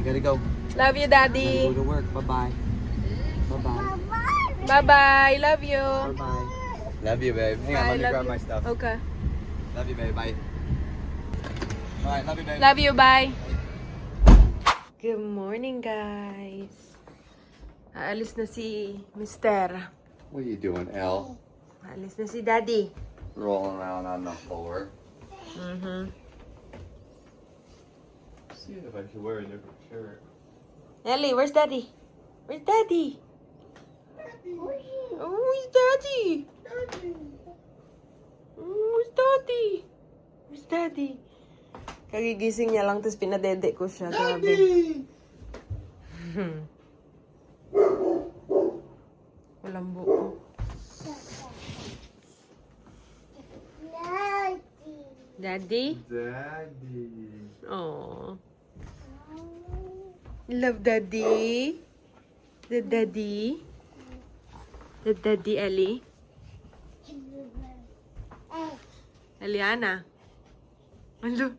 I gotta go. Love you, I gotta Daddy. go to work. Bye-bye. Bye-bye. Bye-bye. Love you. Bye-bye. Love you, babe. Hang on, Bye, let me love grab you. my stuff. Okay. Love you, babe. Bye. Alright, love you, babe. Love you. Bye. Good morning, guys. Aalis na si Mister. What are you doing, Elle? Aalis na si Daddy. Rolling around on the floor. Mm-hmm. See if I should wear a different shirt. Ellie, where's Daddy? Where's Daddy? Oh, where's Daddy? Oh, where's Daddy? Where's Daddy? Kagigising niya lang, tapos pinadede ko siya. Grabe. Walang buo. Daddy? Daddy. Oh. Love Daddy. The Daddy. The Daddy, Ellie. Eliana. Hello.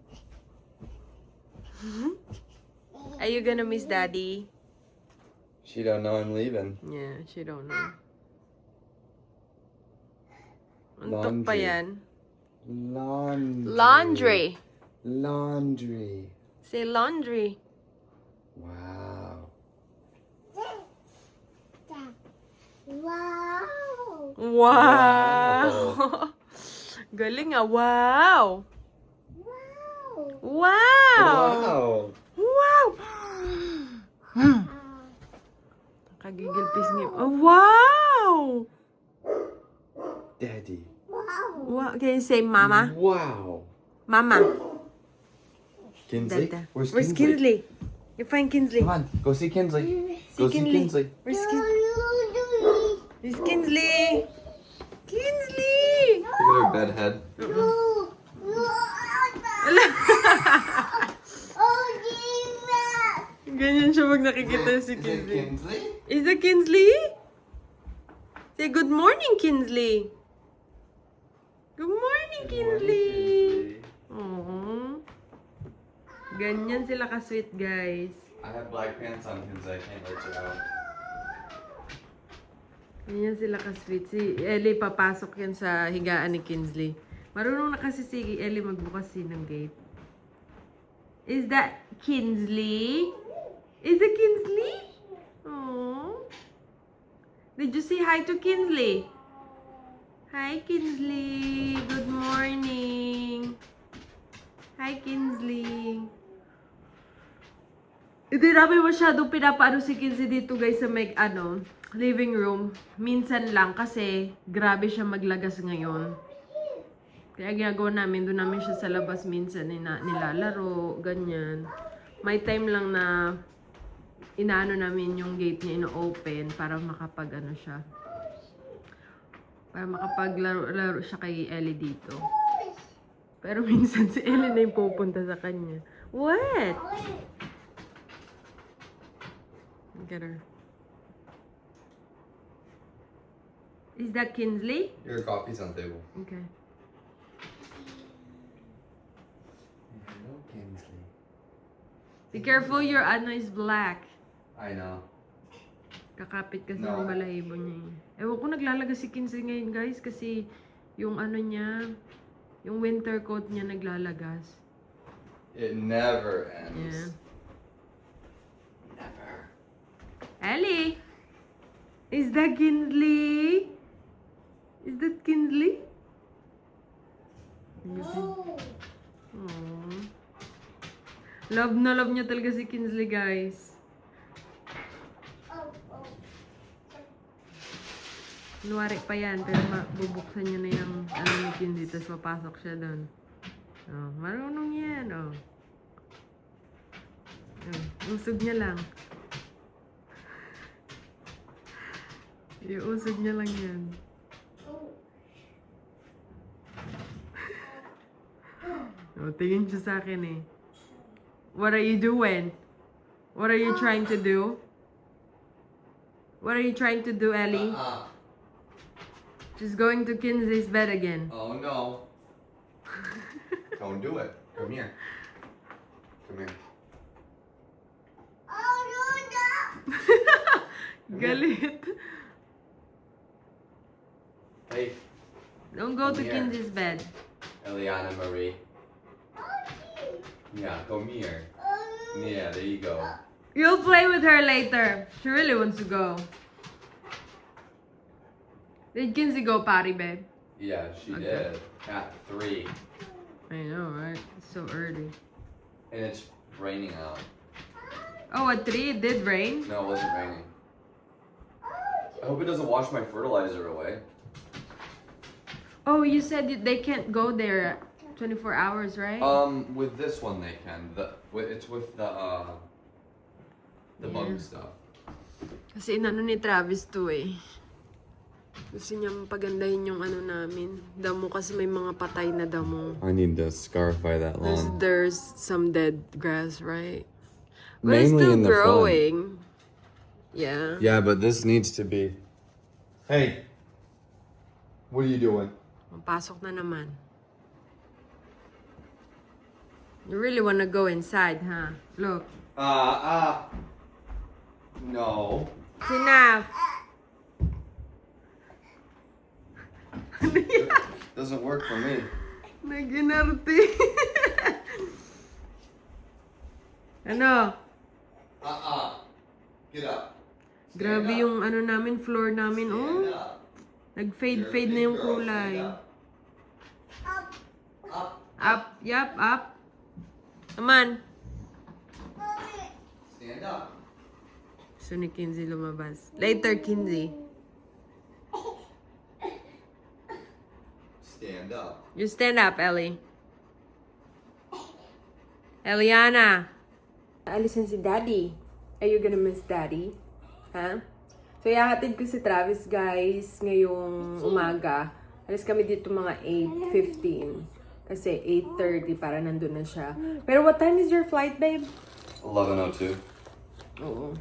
Are you gonna miss Daddy? She don't know I'm leaving. Yeah, she don't know. Antok pa yan. Laundry. Laundry. Laundry. Say laundry. Wow. Wow! Galing ah. Wow! Wow! Wow! Nakagigilpis niyo. Oh, wow! Daddy. Wow. Can you say mama? Wow. Mama. Kinsley? Dada. Where's Where's Kinsley? Kinsley? You find Kinsley. Come on, go see Kinsley. Go see Kinsley. Kinsley. Where's Kinsley? Where's Kinsley? Kinsley! Look at her bed head. Ganyan siya pag nakikita si Is it Kinsley. Kinsley? Is that Kinsley? Say good morning, Kinsley. Good morning, Kinsley. Aww. Ganyan sila ka-sweet, guys. I have black pants on Kinsley. I can't let you out. Ganyan sila ka-sweet. Si Ellie, papasok yan sa higaan ni Kinsley. Marunong na kasi si Ellie magbukas ng gate. Is that Kinsley? Is that Kinsley? Aww. Did you say hi to Kinsley? Hi, Kinsley. Good morning. Hi, Kinsley. Hindi namin masyadong pinapaano si Kinsley dito, guys, sa may, living room. Minsan lang kasi grabe siya maglagas ngayon. Kaya ginagawa namin, doon namin siya sa labas minsan nilalaro, ganyan. May time lang na inaano namin yung gate niya, ino-open para makapag-ano siya. Para makapaglaro siya kay Ellie dito. Pero minsan si Ellie na yung pupunta sa kanya. What? Look at her. Is that Kinsley? Your coffee's on the table. Okay. Hello, Kinsley. Be careful, your ano is black. I know. Kakapit kasi No. yung balahibo niya eh. Ewan ko naglalaga si Kinsley ngayon, guys, kasi yung ano niya, yung winter coat niya naglalagas. It never Yeah. ends. Never. Ellie! Is that Kinsley? Is that Kinsley? Aww. Love na love niya talaga si Kinsley, guys. Kunwari pa yan, pero bubuksan niya na yung ano ni Kinsley, tapos papasok siya doon. Oh, marunong yan, oh. Usog niya lang. Iusog niya lang yan. Oh, tingin siya sa akin eh. What are you doing? What are you trying to do? What are you trying to do, Ellie? She's going to Kinsley's bed again. Oh no. Don't do it. Come here. Come here. Galit. Hey, Don't go to Come here. Kinsey's bed. Eliana Marie. Yeah, come here. Yeah, there you go. You'll play with her later. She really wants to go. Did Kinsey go potty, babe? Yeah, she Okay. did. At 3. I know, right? It's so early. And it's raining out. Oh, at 3 it did rain? No, it wasn't raining. I hope it doesn't wash my fertilizer away. Oh, you said they can't go there 24 hours, right? With this one they can. It's with the Yeah. bug stuff. Kasi inano ni Travis to eh. Gusto niya mapagandahin yung ano namin. Damo kasi may mga patay na damo. I need to scarify that There's some dead grass, right? But it's Mainly still in the front. growing. Yeah. Yeah, but this needs to be. Hey, what are you doing? Mapasok na naman. You really wanna go inside, huh? Look. No. Sinaf! Doesn't work for me. Naginarte. Ano? Get up. Grabe yung ano namin, floor namin. Oh, Stand up. nag-fade-fade na yung kulay. Up, yup, up. Naman. Stand up. So ni Kinsey lumabas. Later, Kinsey. Stand up. You stand up, Ellie. Eliana. Alisin si Daddy. Are you gonna miss Daddy? Ha? So, ihahatid ko si Travis, guys, ngayong umaga. Alis kami dito mga 8:15. Kasi 8:30 para nandun na siya. Pero what time is your flight, babe? 11:02. Oo.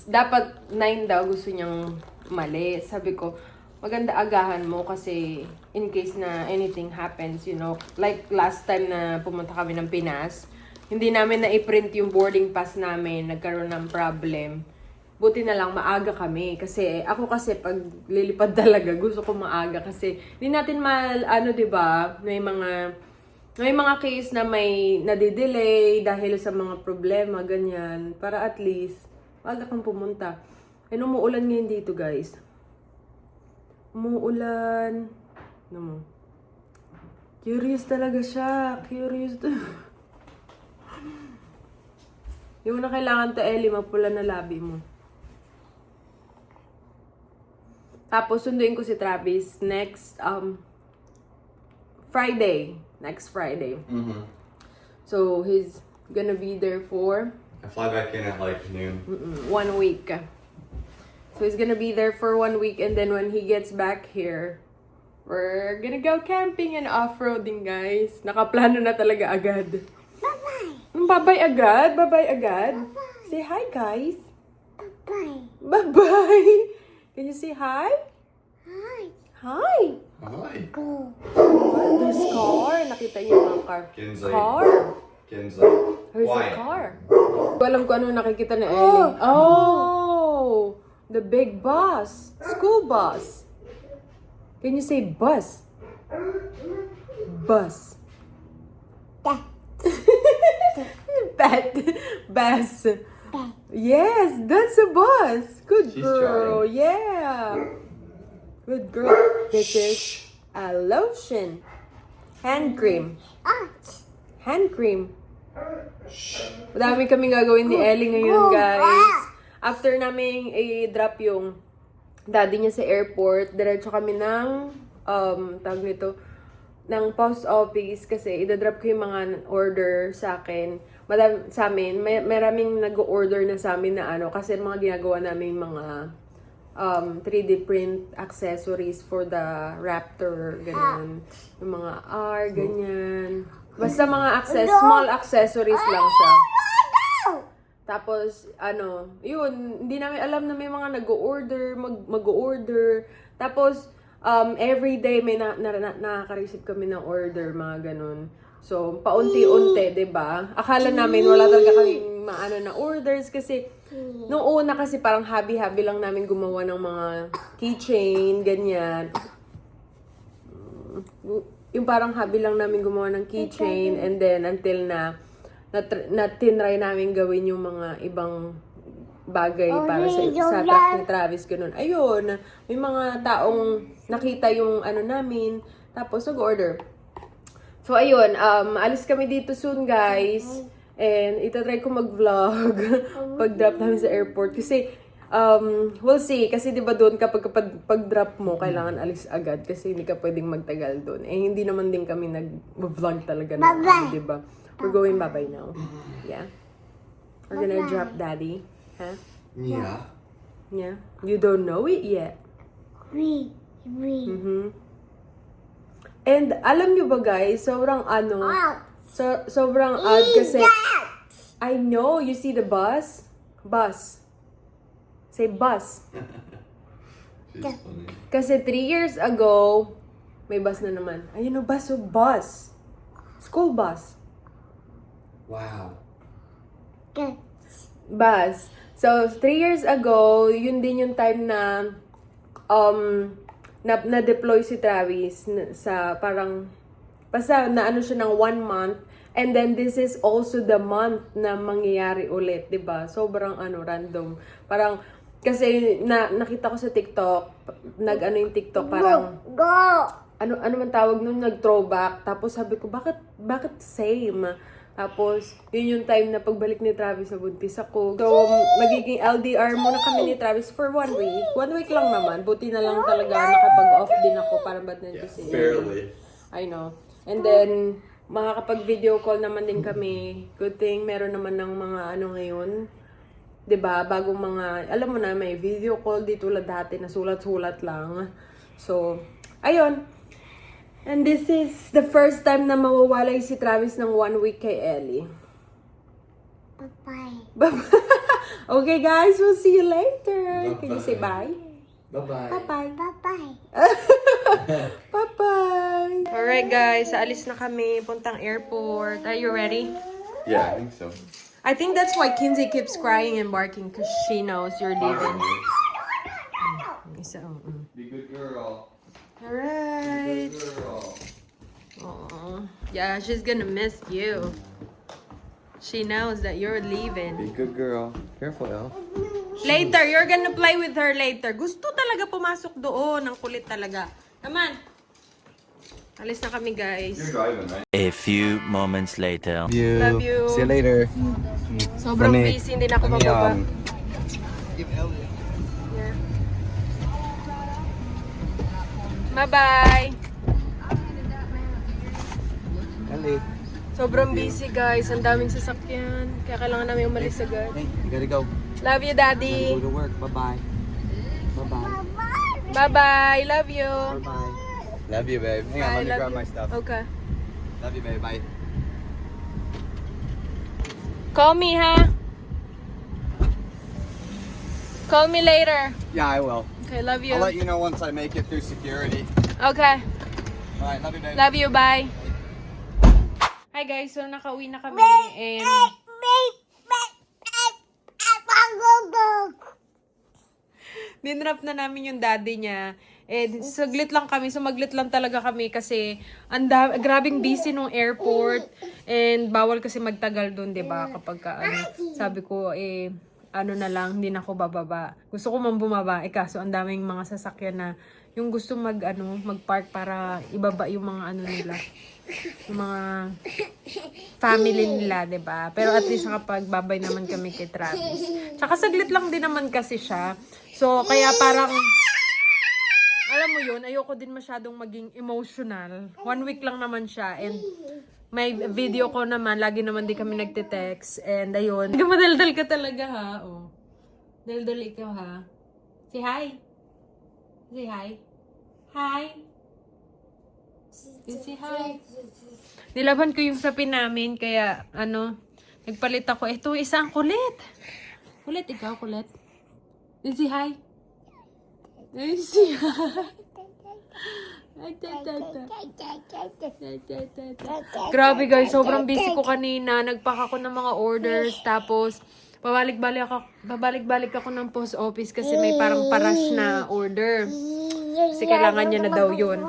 Dapat 9 daw gusto niyang mali. Sabi ko, maganda agahan mo kasi in case na anything happens, you know. Like last time na pumunta kami ng Pinas, hindi namin na-i-print yung boarding pass namin. Nagkaroon ng problem. Buti na lang maaga kami. Kasi ako kasi pag lilipad talaga, gusto ko maaga. Kasi hindi natin ano, diba, may mga case na may nadidelay dahil sa mga problema, ganyan. Para at least, maaga kang pumunta. And umuulan ngayon dito, guys. Umuulan. Ano mo? Curious talaga siya. Curious. Hindi mo na kailangan to, Ellie. Mapula na labi mo. Tapos, sunduin ko si Travis next, Friday. Next Friday. Mm-hmm. So, he's gonna be there for I fly back in at like noon. 1 week. So, he's gonna be there for 1 week. And then, when he gets back here, we're gonna go camping and off-roading, guys. Nakaplano na talaga agad. Bye-bye! Bye-bye agad? Bye-bye agad? Bye-bye. Say hi, guys. Bye-bye. Bye-bye! Can you say hi? Hi. Hi! Hi. Go. What? There's car. Nakita niyo ang car. Kinsley. Car. Kinsley. Where's the Quiet. car? Alam ko ano nakikita ni Ellie. Oh! The big bus. School bus. Can you say bus? Bus. That. Bat. Bus. Yes, that's a bus. Good She's girl. trying. Yeah. Good girl. This is a lotion. Hand cream. Art. Hand cream. Madami kaming gagawin ni Ellie ngayon, guys. After naming i-drop yung daddy niya sa airport, diretso kami ng, tawag nito, ng post office kasi i-drop ko yung mga order sa akin. Sa amin, maraming nag-order na sa amin na ano, kasi mga ginagawa namin mga 3D print accessories for the Raptor, ganyan. Yung mga R, ganyan. Basta mga small accessories lang siya. Tapos, ano, yun, hindi namin alam na may mga nag-order, mag-order. Tapos, every day may nakaka-receive kami ng order, mga ganun. So, paunti-unti, 'di ba? Akala namin wala talaga kaming daming maano na orders kasi noong una kasi parang hobby-hobby lang namin gumawa ng mga keychain, ganyan. Yung parang hobby lang namin gumawa ng keychain and then until na tinry namin gawin yung mga ibang bagay para sa truck ni Travis, ganun. Ayun, may mga taong nakita yung ano namin, tapos nag-order. So, ayun, alis kami dito soon, guys. And itatry ko mag-vlog pag-drop namin sa airport. Kasi, we'll see. Kasi diba doon kapag pag-drop mo, kailangan alis agad. Kasi hindi ka pwedeng magtagal doon. Eh, hindi naman din kami nag-vlog talaga na. Diba? We're going bye-bye now. Yeah. We're gonna drop Daddy. Huh? Yeah. Yeah. You don't know it yet. We. And alam nyo ba guys, sobrang sobrang odd kasi, I know, you see the bus? Bus. Say bus. She's funny. Kasi 3 years ago, may bus na naman. Ayun o, bus o bus. School bus. Wow. Good. Bus. So, 3 years ago, yun din yung time na na-deploy si Travis sa parang basta na ano siya ng 1 month and then this is also the month na mangyayari ulit, 'di ba? Sobrang random. Parang kasi nakita ko sa TikTok, nag-ano yung TikTok parang Go. ano man tawag nun, nag-throwback. Tapos sabi ko, bakit same? Tapos, yun yung time na pagbalik ni Travis sa buntis ako. So, magiging LDR muna kami ni Travis for 1 week. 1 week lang naman. Buti na lang talaga nakapag-off din ako. Parang ba't na Yeah, kasi. barely. I know. And then, makakapag-video call naman din kami. Good thing, meron naman ng mga ngayon. 'Di ba? Bagong mga, alam mo na, may video call dito tulad dati na sulat-sulat lang. So, ayun. And this is the first time na mawawalay si Travis ng 1 week kay Ellie. Bye-bye. Okay guys, we'll see you later. Can you say bye? Bye-bye. Bye-bye. Bye-bye. Bye-bye. Alright guys, alis na kami. Puntang airport. Are you ready? Yeah, I think so. I think that's why Kinsey keeps crying and barking because she knows you're leaving. So, Be good girl. alright. Good girl. Aw. Yeah, she's gonna miss you. She knows that you're leaving. Be good girl. Careful, Elle. Later, you're gonna play with her later. Gusto talaga pumasok doon. Ang kulit talaga. Come on. Alis na kami, guys. You're driving, right? A few moments later. Love you. See you later. Sobrang busy, hindi na ako mababa. Yeah. Bye-bye. Ellie, Sobrang busy, guys. Ang daming sasakyan. Kaya kailangan namin umalis agad. hey, you gotta go. Love you, Daddy. Go to work. Bye-bye. Bye-bye. Bye-bye. Love you. Bye-bye. Love you, babe. Hang on, I let me love grab you. my stuff. Okay. Love you, babe. Bye. Call me, ha? Call me later. Yeah, I will. Okay, love you. I'll let you know once I make it through security. Okay. All right, love you, babe. Love you, bye. Hi guys, so nakauwi na kami and dinrap na namin yung daddy niya. And saglit lang kami, sumaglit lang talaga kami kasi grabing busy nung airport and bawal kasi magtagal doon, 'di ba? Kapag sabi ko ano na lang, hindi na ako bababa. Gusto ko man bumaba, kaso ang daming mga sasakyan na yung gusto mag-park para ibaba yung mga nila. Yung mga family nila, 'di ba? Pero at least nakapagbabay naman kami kay Travis. Tsaka saglit lang din naman kasi siya. So kaya parang alam mo yun, ayoko din masyadong maging emotional. 1 week lang naman siya and may video ko naman, lagi naman din kami nagte-text and ayun. Madaldal ka talaga ha. Oh. Daldal ikaw ha. Say hi. Say hi. Hi. Say hi. Nilaban ko yung sapin namin, kaya nagpalit ako. Ito, isang kulit. Kulit, ikaw, kulit. Say hi. Say hi. Grabe guys, sobrang busy ko kanina. Nagpack ako ng mga orders. Tapos, babalik-balik ako ng post office kasi may parang parash na order. Kasi kailangan niya na daw yun.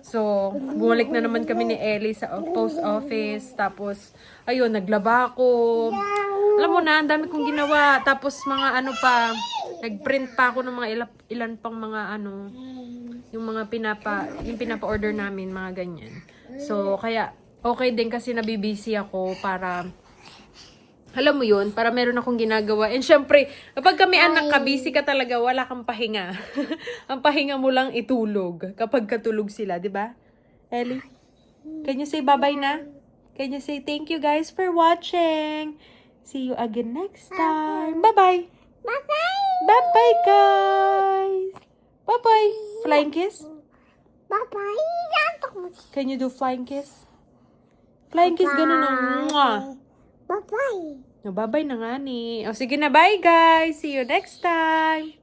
So, bumalik na naman kami ni Ellie sa post office. Tapos, ayun, naglaba ako. Alam mo na, ang dami kong ginawa. Tapos, mga ano pa, nagprint pa ako ng mga ilan pang mga ano, yung mga pinapa-order namin, mga ganyan. So, kaya, okay din kasi nabibisi ako para, alam mo yun, para meron akong ginagawa. And syempre, kapag kami anak ka, busy ka talaga, wala kang pahinga. Ang pahinga mo lang itulog. Kapag katulog sila, di ba? Ellie? Can you say bye-bye na? Can you say thank you guys for watching? See you again next time. Bye-bye! Bye-bye. Bye-bye, guys! Bye-bye! Flying kiss? Bye-bye. Can you do flying kiss? Flying kiss, ganun na. Mwah! Bye-bye. No, bye-bye na nga ni. O, sige na, bye, guys! See you next time!